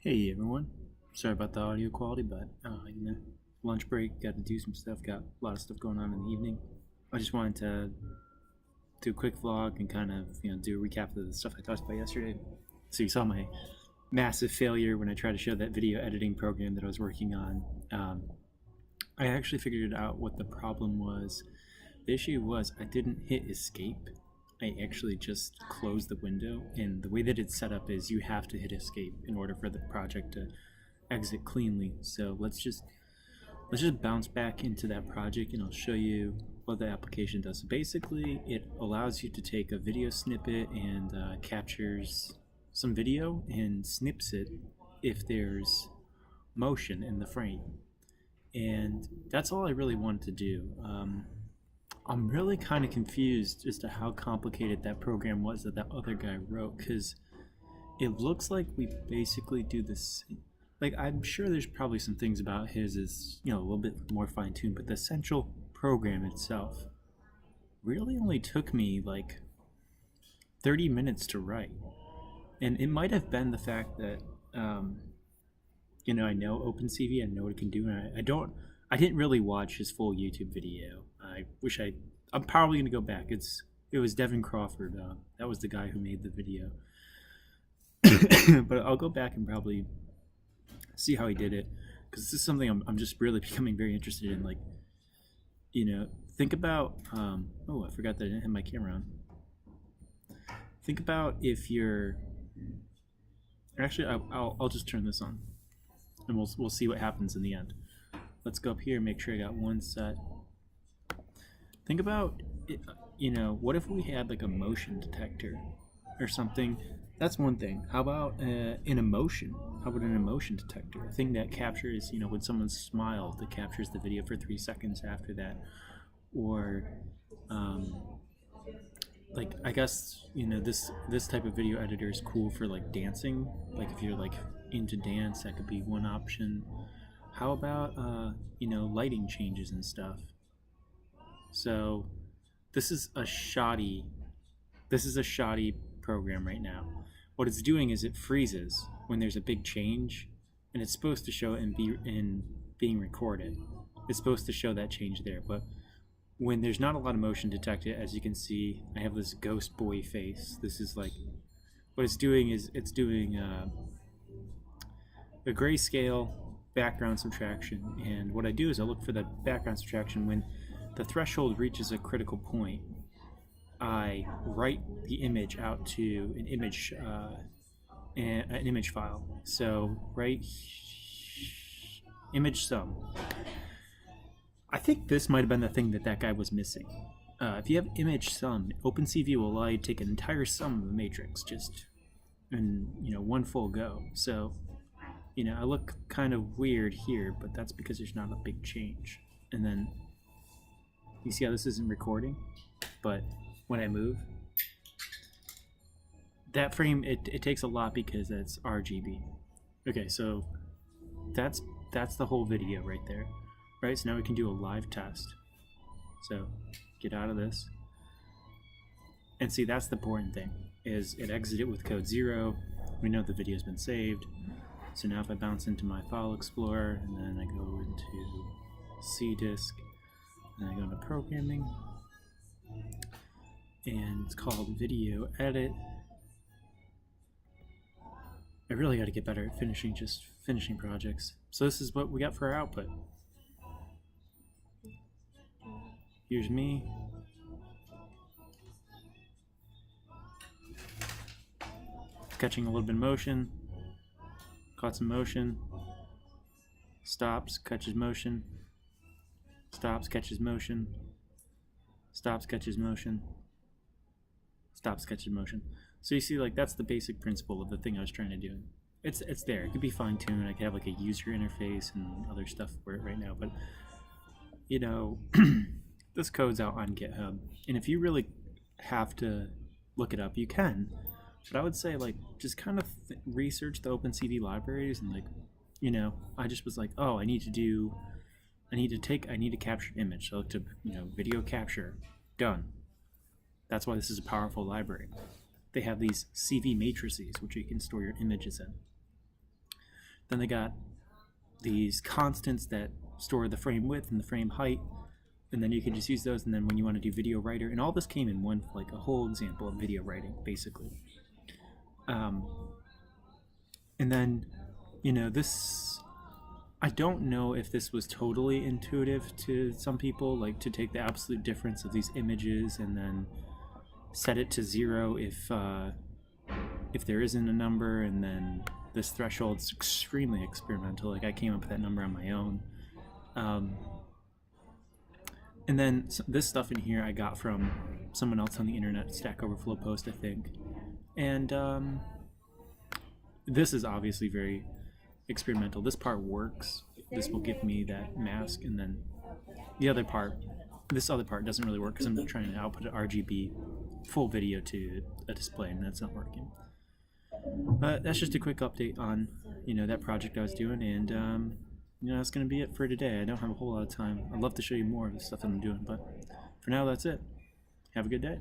Hey everyone, sorry about the audio quality, but lunch break, got to do some stuff, got a lot of stuff going on in the evening. I just wanted to do a quick vlog and kind of do a recap of the stuff I talked about yesterday. So you saw my massive failure when I tried to show that video editing program that I was working on. I actually figured out what the problem was. The issue was I didn't hit escape. I actually just closed the window, and the way that it's set up is you have to hit escape in order for the project to exit cleanly. So let's just bounce back into that project and I'll show you what the application does. So basically it allows you to take a video snippet and captures some video and snips it if there's motion in the frame. And that's all I really wanted to do. I'm really kind of confused as to how complicated that program was that other guy wrote, because it looks like we basically do this. Like, I'm sure there's probably some things about his is a little bit more fine-tuned, but the essential program itself really only took me like 30 minutes to write. And it might have been the fact that I know OpenCV, I know what it can do, and I didn't really watch his full YouTube video. I'm probably gonna go back. It was Devin Crawford. That was the guy who made the video. But I'll go back and probably see how he did it, because this is something I'm just really becoming very interested in. Like, think about. Oh, I forgot that I didn't have my camera on. Think about if you're. Actually, I'll just turn this on, and we'll see what happens in the end. Let's go up here and make sure I got one set. Think about, what if we had like a motion detector or something? That's one thing. How about an emotion? How about an emotion detector? A thing that captures, when someone smiles, that captures the video for 3 seconds after that. Or, like, I guess, this type of video editor is cool for like dancing. Like if you're like into dance, that could be one option. How about, lighting changes and stuff? So this is a shoddy program right now. What it's doing is it freezes when there's a big change, and it's supposed to show it in being recorded. It's supposed to show that change there, but when there's not a lot of motion detected, as you can see, I have this ghost boy face. This is like, what it's doing is it's doing a grayscale background subtraction, and what I do is I look for the background subtraction when the threshold reaches a critical point. I write the image out to an image file. So write image sum. I think this might have been the thing that guy was missing. If you have image sum, OpenCV will allow you to take an entire sum of the matrix just in one full go. So I look kind of weird here, but that's because there's not a big change. And then you see how this isn't recording, but when I move, that frame, it takes a lot because it's RGB. Okay, so that's the whole video right there. Right, so now we can do a live test. So get out of this. And see, that's the important thing, is it exited with code 0. We know the video's been saved. So now if I bounce into my file explorer, and then I go into CDisk, and I go into programming, and it's called video edit. I really got to get better at finishing projects. So this is what we got for our output. Here's me. Catching a little bit of motion. Caught some motion. Stops, catches motion. Stops, catches motion. Stops, catches motion. Stops, catches motion. So you see, like, that's the basic principle of the thing I was trying to do. It's there. It could be fine-tuned. I could have like a user interface and other stuff for it right now, but this code's out on GitHub, and if you really have to look it up, you can. But I would say, like, just kind of research the OpenCV libraries, and I just was like, oh, I need to capture an image. So I looked up, video capture, done. That's why this is a powerful library. They have these CV matrices, which you can store your images in. Then they got these constants that store the frame width and the frame height, and then you can just use those. And then when you want to do video writer, and all this came in one, like a whole example of video writing, basically. And then, this, I don't know if this was totally intuitive to some people, like to take the absolute difference of these images and then set it to 0 if there isn't a number, and then this threshold's extremely experimental. Like I came up with that number on my own. And then this stuff in here I got from someone else on the internet, Stack Overflow post, I think. And this is obviously very experimental. This part works. This will give me that mask, and then this other part doesn't really work because I'm trying to output an RGB full video to a display, and that's not working. That's just a quick update on that project I was doing, and that's gonna be it for today. I don't have a whole lot of time. I'd love to show you more of the stuff that I'm doing, but for now that's it. Have a good day.